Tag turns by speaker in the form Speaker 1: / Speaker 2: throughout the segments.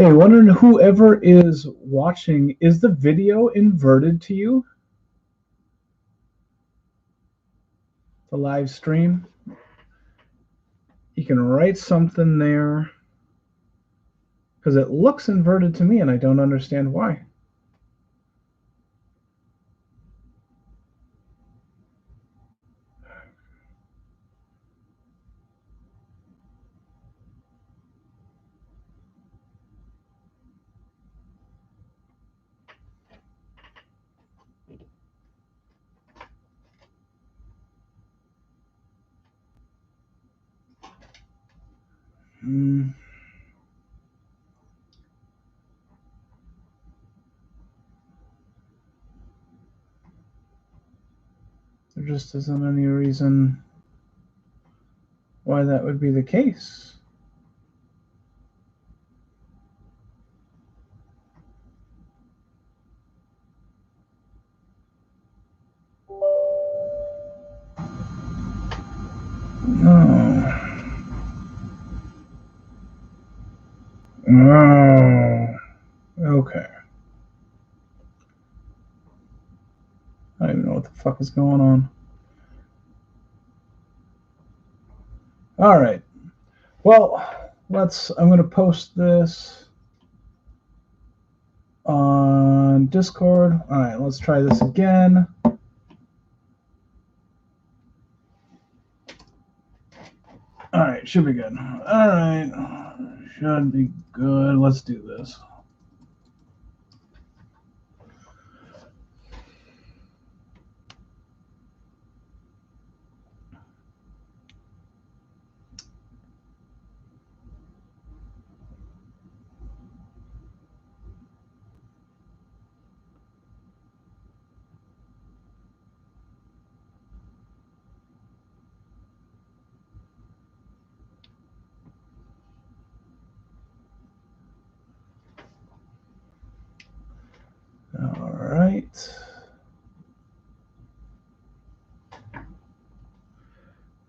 Speaker 1: Hey, wondering whoever is watching, is the video inverted to you? The live stream? You can write something there because it looks inverted to me and I don't understand why. There just isn't any reason why that would be the case. No. Oh. Okay. I don't even know what the fuck is going on. All right. Well, I'm going to post this on Discord. All right, let's try this again. All right, should be good. All right, should be good. Let's do this. All right.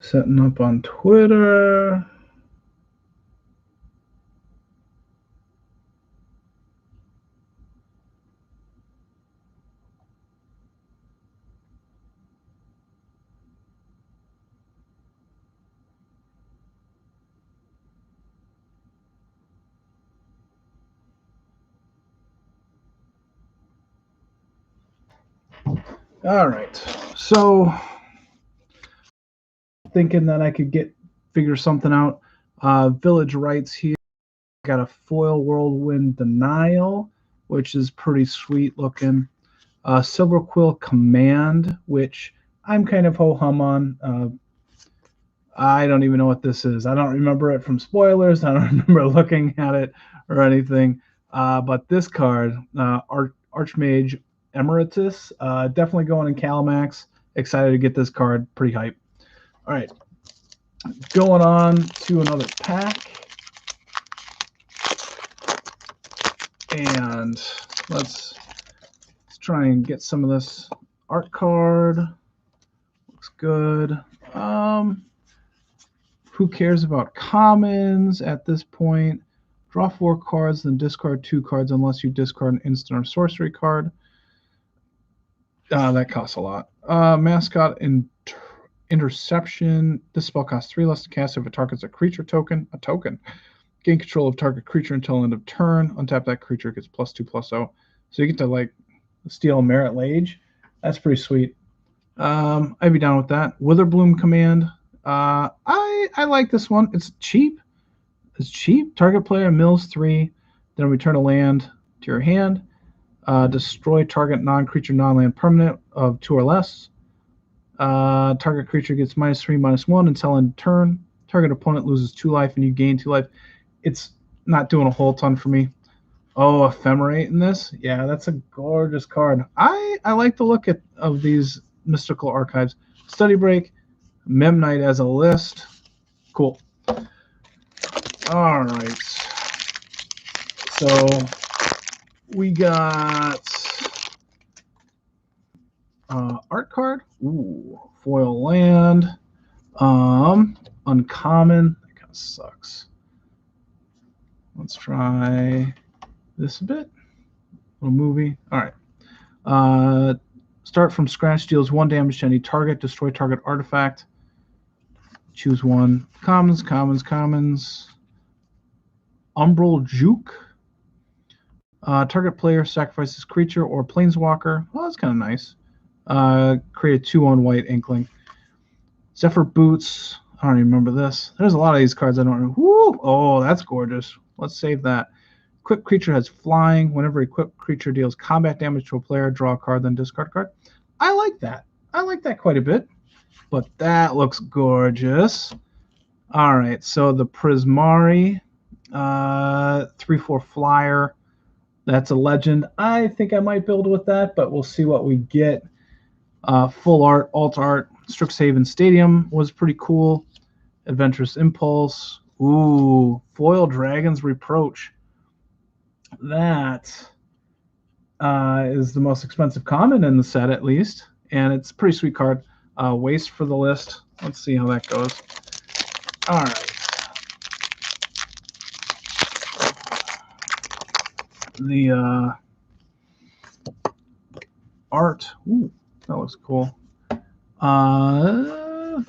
Speaker 1: Setting up on Twitter. All right. So thinking that I could figure something out. Village writes here. Got a foil whirlwind denial, which is pretty sweet looking. Silver Quill Command, which I'm kind of ho-hum on. I don't even know what this is. I don't remember it from spoilers. I don't remember looking at it or anything. But this card, Archmage Emeritus, definitely going in Calamax. Excited to get this card. Pretty hype. All right. Going on to another pack. And let's try and get some of this art card. Looks good. Who cares about commons at this point? Draw 4 cards, then discard 2 cards unless you discard an instant or sorcery card. That costs a lot. Mascot Interception. This spell costs 3 less to cast if it targets a creature token. Gain control of target creature until end of turn. Untap that creature, gets +2/+0. So you get to like steal Merit Lage. That's pretty sweet. I'd be down with that. Witherbloom Command. I like this one. It's cheap. Target player mills 3, then return a land to your hand. Destroy target non-creature, non-land permanent of 2 or less. Target creature gets -3/-1 until end turn. Target opponent loses 2 life and you gain 2 life. It's not doing a whole ton for me. Oh, Ephemerate in this? Yeah, that's a gorgeous card. I like the look of these mystical archives. Study Break, Memnite as a list. Cool. All right. So we got art card. Ooh, foil land. Uncommon. That kind of sucks. Let's try this a bit. Little movie. All right. Start from scratch. Deals 1 damage to any target. Destroy target artifact. Choose one. Commons. Umbral Juke. Target player sacrifices creature or planeswalker. Well, that's kind of nice. Create a 2/1 white inkling. Zephyr Boots. I don't even remember this. There's a lot of these cards I don't know. Woo! Oh, that's gorgeous. Let's save that. Equipped creature has flying. Whenever equipped creature deals combat damage to a player, draw a card, then discard a card. I like that. I like that quite a bit. But that looks gorgeous. All right, so the Prismari, 3/4 flyer. That's a legend. I think I might build with that, but we'll see what we get. Full art, alt art. Strixhaven Stadium was pretty cool. Adventurous Impulse. Ooh, Foil Dragon's Reproach. That is the most expensive common in the set, at least. And it's a pretty sweet card. Waste for the list. Let's see how that goes. All right. The art. Ooh, that looks cool. Common.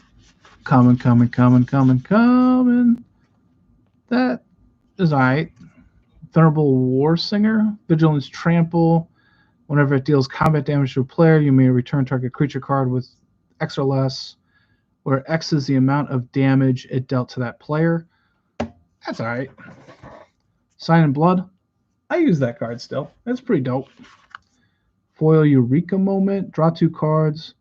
Speaker 1: That is alright. Thunderbolt War Singer. Vigilance Trample. Whenever it deals combat damage to a player, you may return target creature card with X or less, where X is the amount of damage it dealt to that player. That's alright. Sign in Blood. I use that card still. That's pretty dope. Foil Eureka Moment. Draw 2 cards.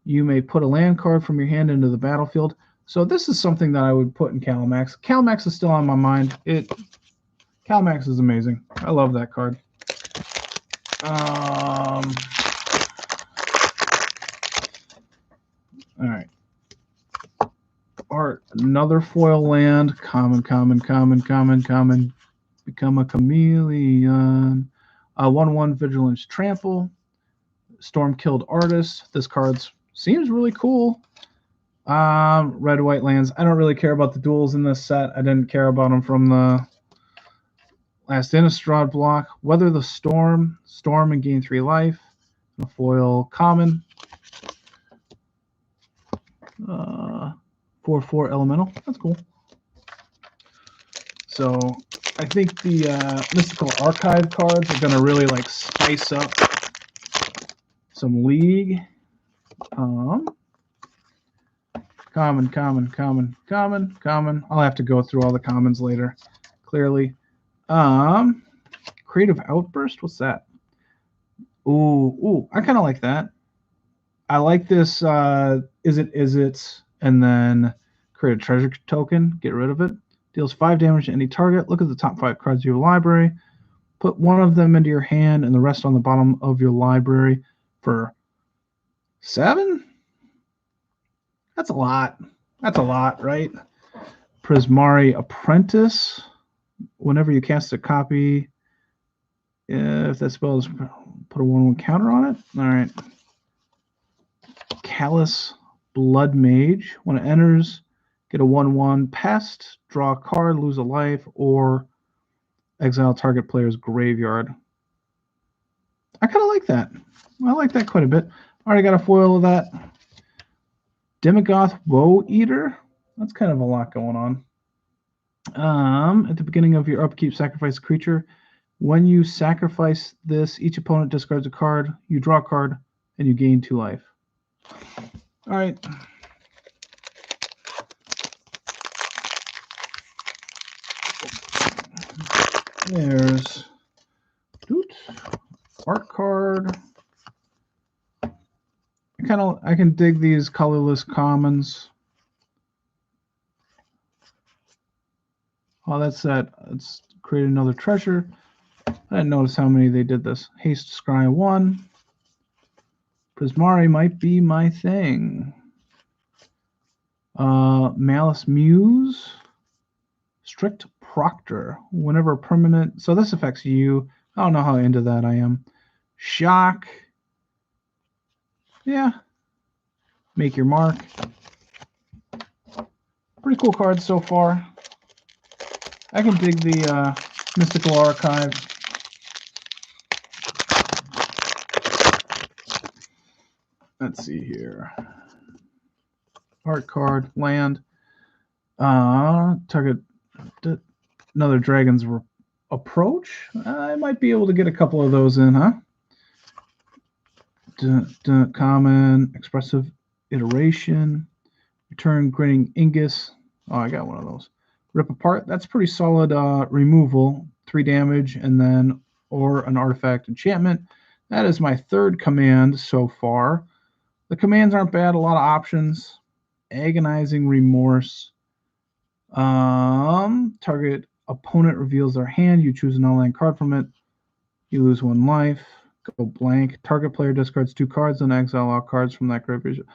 Speaker 1: You may put a land card from your hand into the battlefield. So this is something that I would put in Calamax. Calamax is still on my mind. Calamax is amazing. I love that card. All right. Art. Another foil land. Common. Become a chameleon. 1/1 Vigilance Trample. Storm Killed Artist. This card seems really cool. Red white lands. I don't really care about the duels in this set. I didn't care about them from the last Innistrad block. Weather the Storm. Storm and gain 3 life. A foil common. 4/4 elemental. That's cool. So I think the Mystical Archive cards are going to really like spice up some League. Common. I'll have to go through all the commons later, clearly. Creative Outburst, what's that? Ooh, I kind of like that. I like this, is it, and then create a treasure token, get rid of it. Deals 5 damage to any target. Look at the top 5 cards of your library. Put one of them into your hand and the rest on the bottom of your library for 7? That's a lot. That's a lot, right? Prismari Apprentice. Whenever you cast a copy, if that spell is, put a 1/1 counter on it. All right. Callous Blood Mage. When it enters, get a 1/1 pest, draw a card, lose a life, or exile target player's graveyard. I kind of like that. I like that quite a bit. Already got a foil of that. Demigoth Woe Eater. That's kind of a lot going on. At the beginning of your upkeep, sacrifice a creature. When you sacrifice this, each opponent discards a card. You draw a card, and you gain 2 life. All right. There's art card. I can dig these colorless commons. Oh, that's that. Let's create another treasure. I didn't notice how many they did this. Haste Scry 1. Prismari might be my thing. Malice Muse. Strict Proctor. Whenever a permanent... So this affects you. I don't know how into that I am. Shock. Yeah. Make your mark. Pretty cool cards so far. I can dig the Mystical Archive. Let's see here. Art card, land. Target another dragon's approach. I might be able to get a couple of those in, huh? Common, expressive iteration. Return grinning Ingus. Oh, I got one of those. Rip apart. That's pretty solid removal. 3 damage, and then or an artifact enchantment. That is my third command so far. The commands aren't bad. A lot of options. Agonizing Remorse. Target opponent reveals their hand. You choose an online card from it. You lose 1 life. Go blank. Target player discards 2 cards and exile all cards from that graveyard.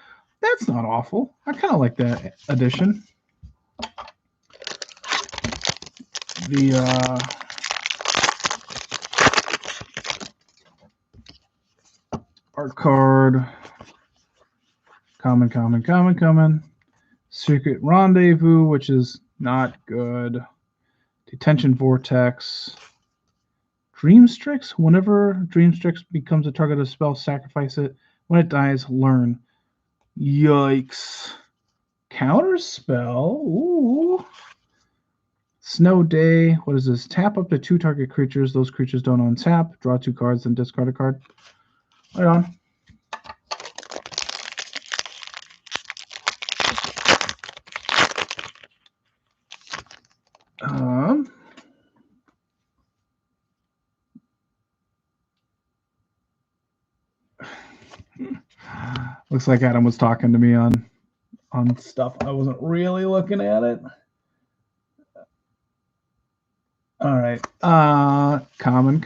Speaker 1: That's not awful. I kind of like that addition. The art card. Common. Secret Rendezvous, which is not good. Detention Vortex. Dreamstrix. Whenever Dreamstrix becomes a target of a spell, sacrifice it. When it dies, learn. Yikes. Counterspell. Ooh. Snow Day. What is this? Tap up to 2 target creatures. Those creatures don't untap. Draw 2 cards and discard a card. Right on. Looks like Adam was talking to me on stuff. I wasn't really looking at it. All right. Common.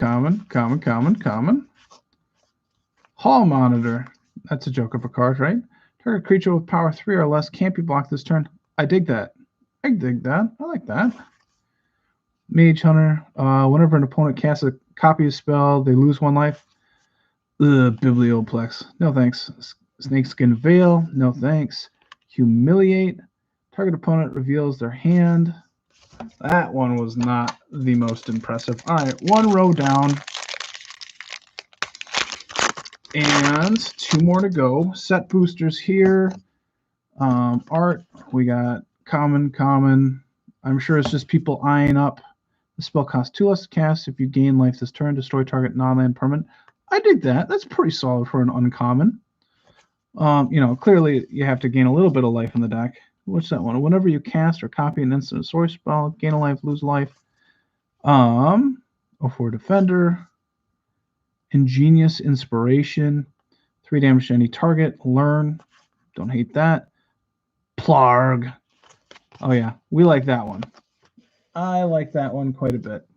Speaker 1: Hall Monitor. That's a joke of a card, right? Target creature with power 3 or less can't be blocked this turn. I dig that. I like that. Mage Hunter. Whenever an opponent casts a copy of spell, they lose 1 life. Biblioplex. No thanks. Snakeskin Veil. No thanks. Humiliate. Target opponent reveals their hand. That one was not the most impressive. All right, 1 row down. And 2 more to go. Set boosters here. Art. We got common. I'm sure it's just people eyeing up. The spell costs 2 less to cast. If you gain life this turn, destroy target non-land permanent. I dig that. That's pretty solid for an uncommon. Clearly you have to gain a little bit of life in the deck. What's that one? Whenever you cast or copy an instant or sorcery spell, gain a life, lose life. 04 Defender. Ingenious Inspiration. 3 damage to any target. Learn. Don't hate that. Plarg. Oh yeah, we like that one. I like that one quite a bit.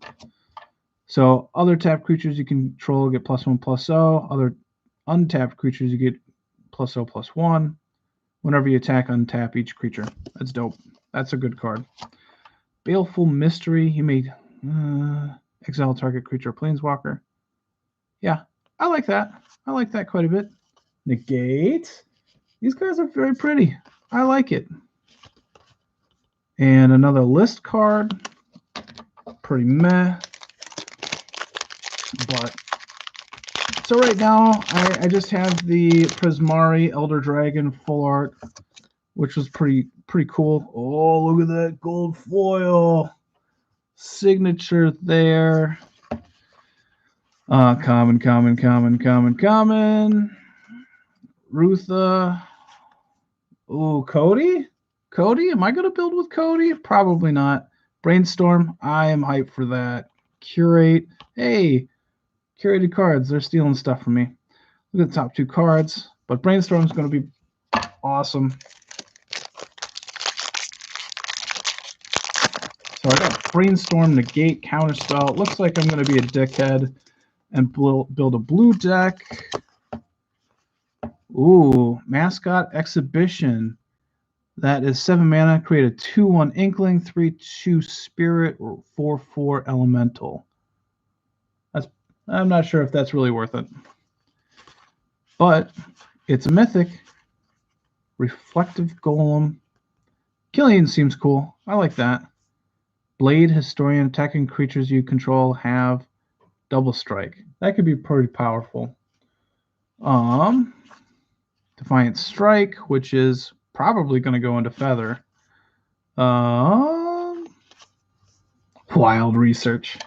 Speaker 1: So other tapped creatures you control get +1/+0. Other untapped creatures you get +0/+1. Whenever you attack, untap each creature. That's dope. That's a good card. Baleful Mystery. You may exile target creature or planeswalker. Yeah, I like that. I like that quite a bit. Negate. These guys are very pretty. I like it. And another list card. Pretty meh. But so right now, I just have the Prismari Elder Dragon full art, which was pretty cool. Oh, look at that gold foil signature there. Common. Rutha. Oh, Cody? Am I going to build with Cody? Probably not. Brainstorm. I am hyped for that. Curate. Hey, curated cards. They're stealing stuff from me. Look at the top 2 cards. But Brainstorm is going to be awesome. So I got Brainstorm, Negate, Counterspell. It looks like I'm going to be a dickhead and build a blue deck. Ooh, Mascot Exhibition. That is 7 mana. Create a 2/1 Inkling, 3/2 Spirit, or 4/4 Elemental. I'm not sure if that's really worth it. But it's a mythic. Reflective Golem. Killian seems cool. I like that. Blade Historian. Attacking creatures you control have double strike. That could be pretty powerful. Defiant Strike, which is probably going to go into Feather. Wild Research.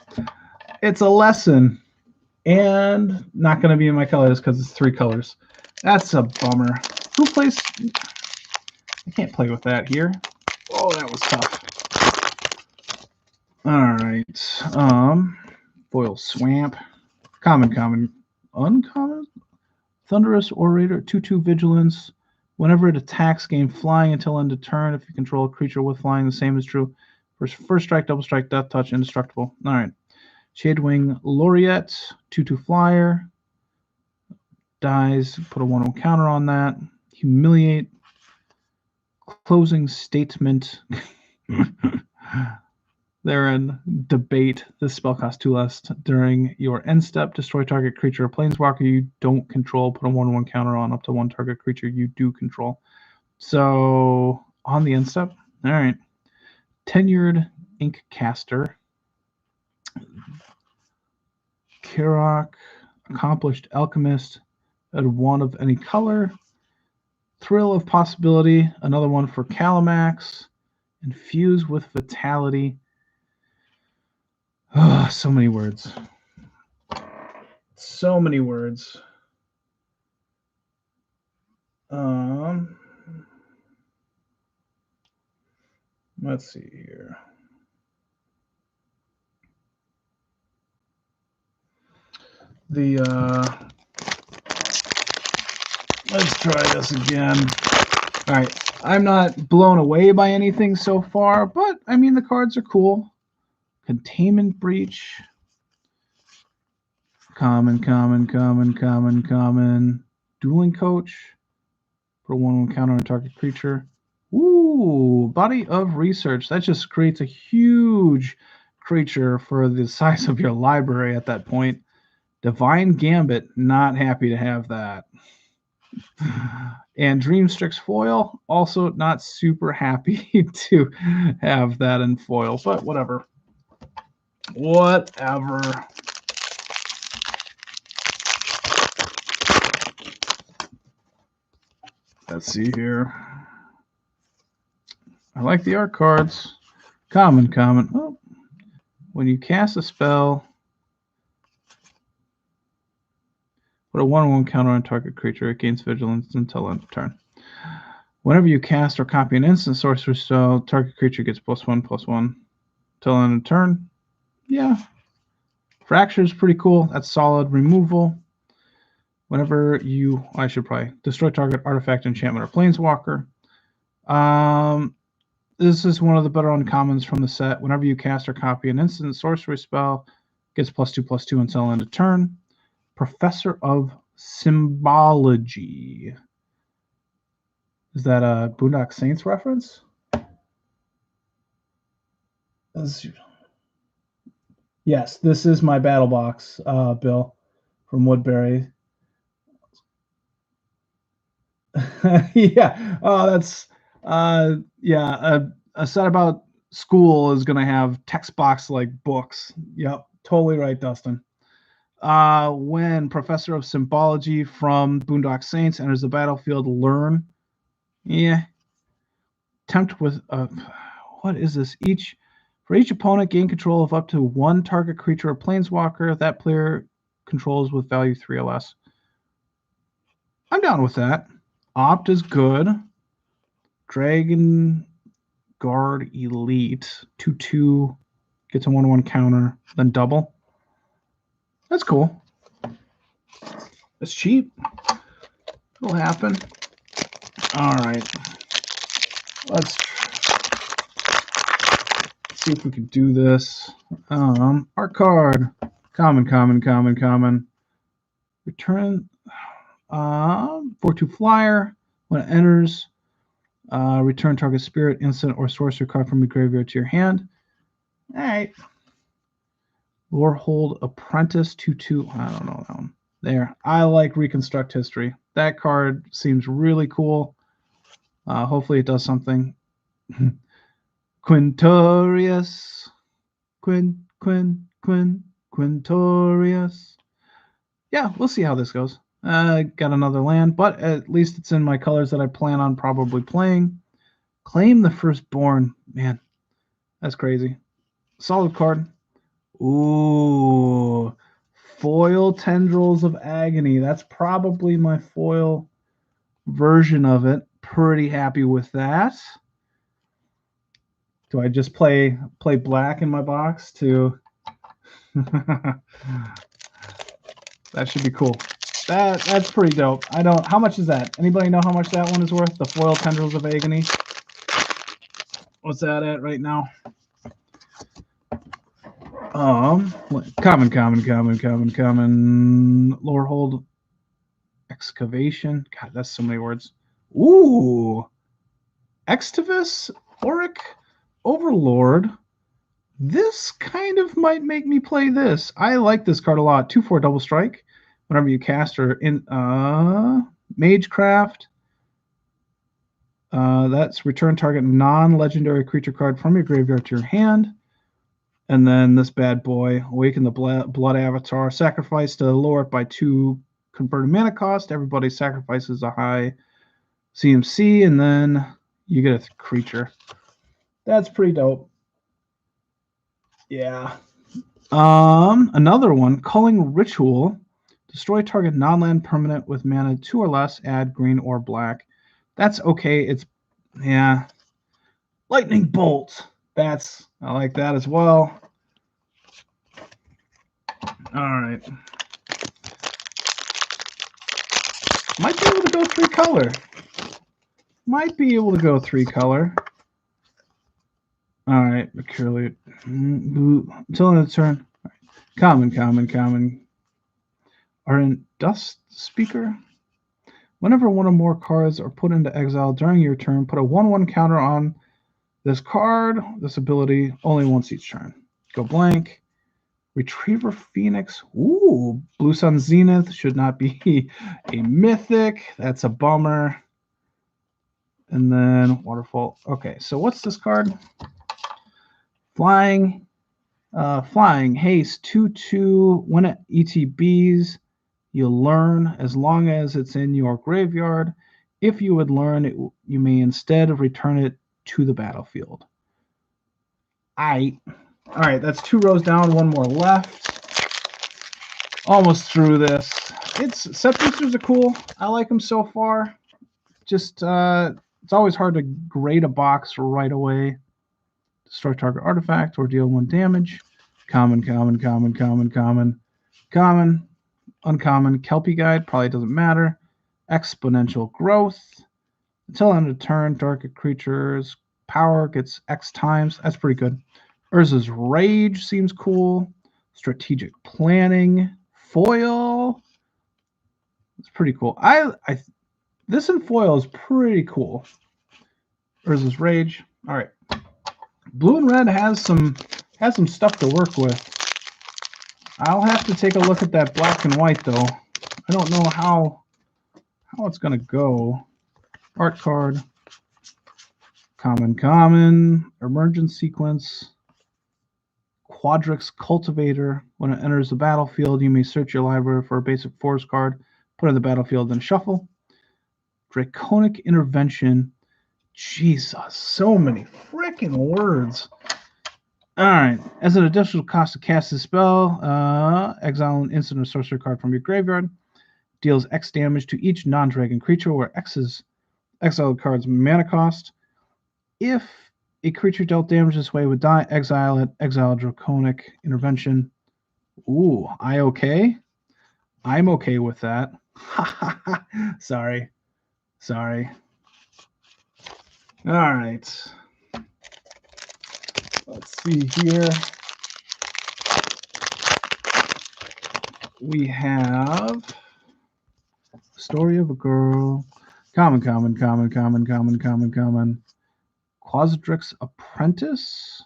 Speaker 1: It's a lesson. And not going to be in my colors because it's 3 colors. That's a bummer. Who plays? I can't play with that here. Oh, that was tough. All right. Foil Swamp. Common. Uncommon? Thunderous Orator. 2/2 Vigilance. Whenever it attacks, gain flying until end of turn. If you control a creature with flying, the same is true. First strike, double strike, death touch, indestructible. All right. Shadewing Laureate, 2/2 flyer. Dies, put a 1/1 counter on that. Humiliate. Closing Statement. They're in Debate. This spell costs 2 less. During your end step, destroy target creature or planeswalker you don't control. Put a 1/1 counter on up to 1 target creature you do control. So, on the end step, all right. Tenured Ink Caster. Kirok, Accomplished Alchemist, add 1 of any color. Thrill of Possibility, another one for Calamax. Infuse with Vitality. Oh, so many words. So many words. Let's see here. Let's try this again. All right, I'm not blown away by anything so far, but I mean the cards are cool. Containment Breach. Common. Dueling Coach. For 1/1 counter on a target creature. Ooh, Body of Research. That just creates a huge creature for the size of your library at that point. Divine Gambit, not happy to have that. And Dream Strix foil, also not super happy to have that in foil, but whatever. Whatever. Let's see here. I like the art cards. Common. Oh. When you cast a spell, put a 1/1 counter on target creature. It gains vigilance until end of turn. Whenever you cast or copy an instant sorcery spell, target creature gets +1/+1 till end of turn. Yeah. Fracture is pretty cool. That's solid. Removal. Whenever you, I should probably destroy target artifact, enchantment, or planeswalker. This is one of the better uncommons from the set. Whenever you cast or copy an instant sorcery spell, gets +2/+2 until end of turn. Professor of Symbology. Is that a Boondock Saints reference? Yes, this is my battle box, Bill, from Woodbury. Yeah. Oh, that's yeah. A set about school is gonna have text box like books. Yep, totally right, Dustin. When Professor of Symbology from Boondock Saints enters the battlefield, learn. Yeah. Tempt with what is this? For each opponent, gain control of up to 1 target creature or planeswalker that player controls with value 3 or less. I'm down with that. Opt is good. Dragon Guard Elite 2/2 gets a 1/1 counter, then double. That's cool. It's cheap. It'll happen. All right. Let's see if we can do this. Art card. Common. Return 4/2 flyer. When it enters, return target spirit, instant, or sorcery card from the graveyard to your hand. All right. Lorehold Apprentice 2/2. I don't know that one. There. I like Reconstruct History. That card seems really cool. Hopefully it does something. Quintorius. Quintorius. Yeah, we'll see how this goes. Got another land, but at least it's in my colors that I plan on probably playing. Claim the Firstborn. Man, that's crazy. Solid card. Ooh. Foil Tendrils of Agony. That's probably my foil version of it. Pretty happy with that. Do I just play black in my box to... That should be cool. That's pretty dope. I don't... How much is that? Anybody know how much that one is worth? The Foil Tendrils of Agony? What's that at right now? Common. Lower hold. Excavation. God, that's so many words. Ooh. Extivus, Auric, Overlord. This kind of might make me play this. I like this card a lot. 2/4 double strike. Whenever you cast or in Magecraft. That's return target non-legendary creature card from your graveyard to your hand. And then this bad boy, awaken the blood avatar, sacrifice to lower it by 2 converted mana cost. Everybody sacrifices a high CMC, and then you get a creature. That's pretty dope. Yeah. Another one, Culling Ritual. Destroy target non-land permanent with mana 2 or less, add green or black. That's okay. It's, yeah. Lightning Bolt. I like that as well. All right. Might be able to go 3-color. All right, Mercurial. Until end of turn. Common. Ardent Dust Speaker. Whenever one or more cards are put into exile during your turn, put a 1/1 counter on this card, this ability, only once each turn. Go blank. Retriever Phoenix. Ooh, Blue Sun Zenith should not be a mythic. That's a bummer. And then Waterfall. Okay, so what's this card? Flying. Haste 2/2. When it ETBs, you learn as long as it's in your graveyard. If you would learn it, you may instead return it to the battlefield. All right, that's 2 rows down, 1 more left. Almost through this. Set boosters are cool. I like them so far. Just it's always hard to grade a box right away. Destroy target artifact or deal 1 damage. Common. Uncommon. Kelpie Guide probably doesn't matter. Exponential Growth. Until end of turn, target creature's power gets X times. That's pretty good. Urza's Rage seems cool. Strategic Planning. Foil. It's pretty cool. This in foil is pretty cool. Urza's Rage. All right. Blue and red has some stuff to work with. I'll have to take a look at that black and white though. I don't know how it's gonna go. Art card. Common. Emergent Sequence. Quadrix Cultivator. When it enters the battlefield, you may search your library for a basic forest card, put it in the battlefield, then shuffle. Draconic Intervention. Jesus, so many freaking words. All right. As an additional cost to cast this spell, exile an instant or sorcery card from your graveyard. Deals X damage to each non-dragon creature where X is exiled card's mana cost. If a creature dealt damage this way would die, exile it. Exile Draconic Intervention. Ooh, okay? I'm okay with that. Sorry. All right. Let's see here. We have Story of a Girl. Common. Quadrix Apprentice.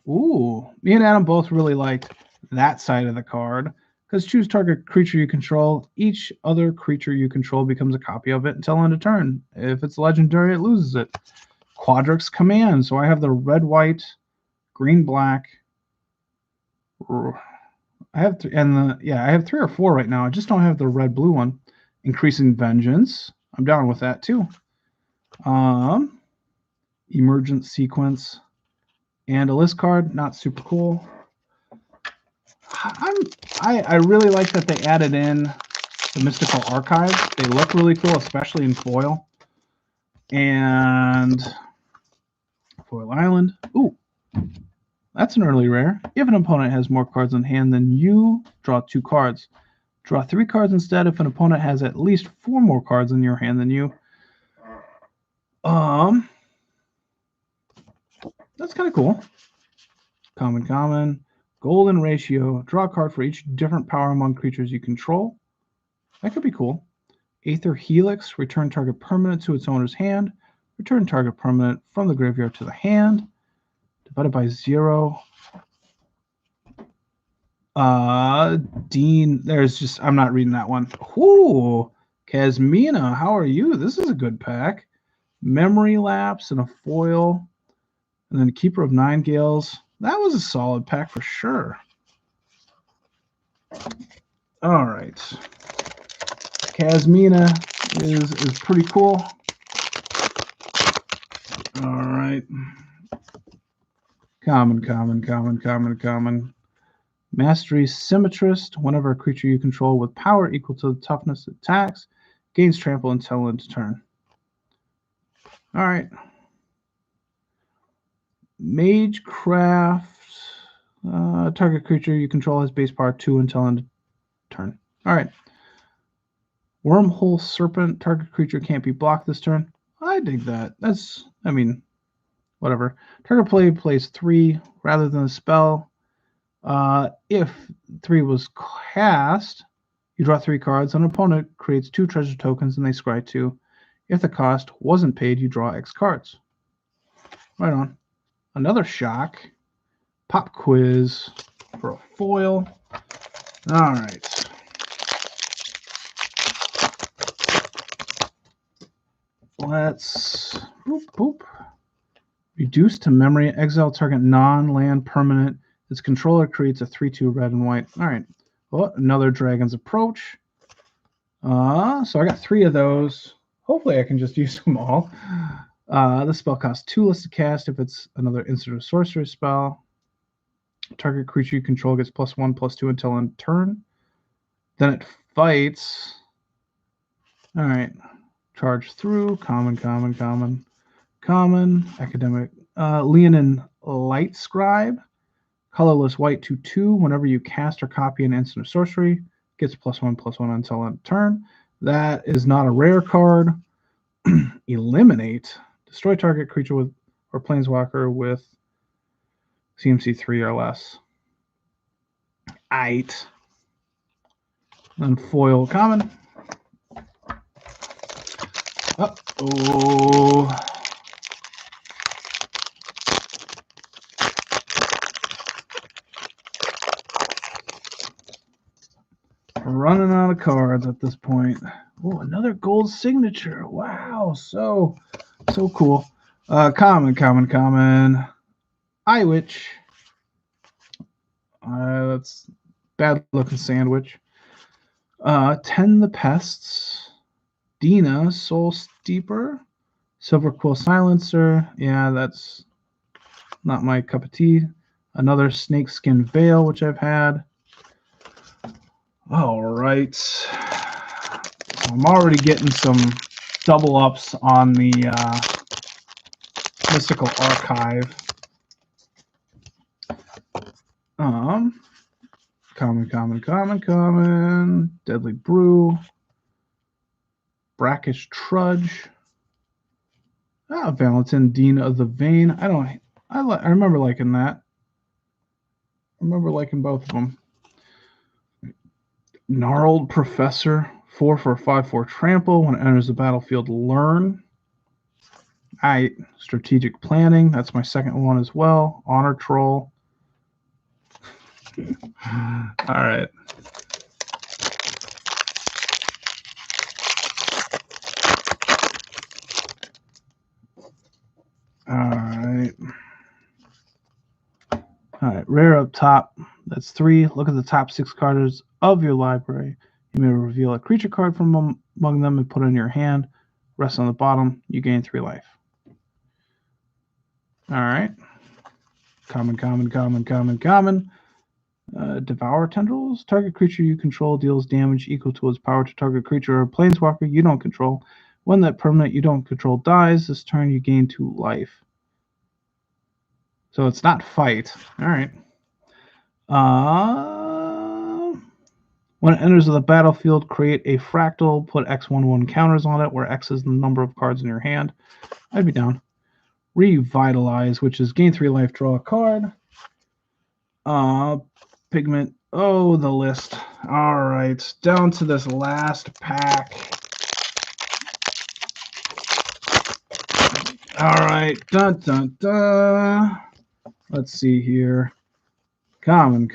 Speaker 1: Ooh, me and Adam both really like that side of the card. Because choose target creature you control. Each other creature you control becomes a copy of it until end of turn. If it's legendary, it loses it. Quadrix Command. So I have the red, white, green, black, I have three, and I have 3 or 4 right now. I just don't have the red-blue one. Increasing Vengeance. I'm down with that too. Emergent Sequence and a list card. Not super cool. I really like that they added in the Mystical Archives. They look really cool, especially in foil. And Foil Island. Ooh, that's an early rare. If an opponent has more cards in hand than you, draw 2 cards. Draw 3 cards instead if an opponent has at least 4 more cards in your hand than you. That's kind of cool. Common. Golden Ratio. Draw a card for each different power among creatures you control. That could be cool. Aether Helix. Return target permanent to its owner's hand. Return target permanent from the graveyard to the hand. Divided by 0. Dean. There's just... I'm not reading that one. Ooh. Kasmina. How are you? This is a good pack. Memory Lapse and a foil. And then Keeper of Nine Gales. That was a solid pack for sure. All right. Kasmina is pretty cool. All right. Common. Mastery Symmetrist. Whenever a creature you control with power equal to the toughness attacks, gains trample until end of turn. All right. Magecraft. Target creature you control has base power 2 until end of turn. All right. Wormhole Serpent. Target creature can't be blocked this turn. I dig that. That's, I mean, whatever. Target player plays 3 rather than a spell. If 3 was cast, you draw 3 cards. An opponent creates 2 treasure tokens and they scry 2. If the cost wasn't paid, you draw X cards. Right on. Another shock. Pop quiz for a foil. All right. Let's boop. Reduce to memory. Exile target non-land permanent. Its controller creates a 3/2 red and white. All right. Well, another Dragon's Approach. So I got 3 of those. Hopefully I can just use them all. This spell costs 2 less to cast if it's another instant or sorcery spell. Target creature you control gets +1/+2 until end turn. Then it fights. All right. Charge through. Common. Academic. Leonin Light Scribe. Colorless white 2/2. Whenever you cast or copy an instant or sorcery, gets +1/+1 until end turn. That is not a rare card. Eliminate. Destroy target creature with or planeswalker with CMC 3 or less. Aight. Then foil common. Uh-oh. Running out of cards at this point. Oh, another gold signature. Wow, so cool. Common. Iwitch. That's bad looking sandwich. Tend the Pests. Dina, Soul Steeper. Silver Quill Silencer. Yeah, that's not my cup of tea. Another Snakeskin Veil, which I've had. All right. So I'm already getting some double ups on the Mystical Archive. Common. Deadly Brew. Brackish Trudge. Valentin, Dean of the Vein. I remember liking that. I remember liking both of them. Gnarled Professor. 4 for 5/4 trample. When it enters the battlefield, learn. Strategic Planning. That's my second one as well. Honor Troll. All right. All right. Rare up top. That's 3. Look at the top 6 cards of your library. You may reveal a creature card from among them and put it in your hand. Rest on the bottom. You gain 3 life. All right. Common. Devour Tendrils. Target creature you control deals damage equal to its power to target creature or planeswalker you don't control. When that permanent you don't control dies, this turn you gain 2 life. So it's not fight. All right. When it enters the battlefield, create a fractal, put X11 counters on it, where X is the number of cards in your hand. I'd be down. Revitalize, which is gain 3 life, draw a card. Pigment. Oh, the list. All right, down to this last pack. All right, dun. Let's see here. Common.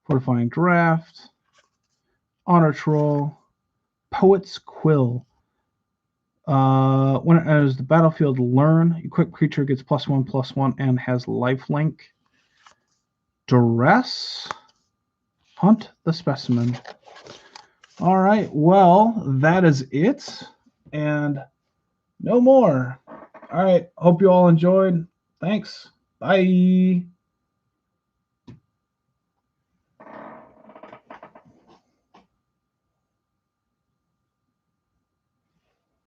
Speaker 1: Fortifying Draft. Honor Troll. Poet's Quill. When it enters the battlefield, learn. Equipped creature gets +1/+1 and has lifelink. Duress. Hunt the Specimen. All right, well, that is it. And no more. All right, hope you all enjoyed. Thanks. Bye.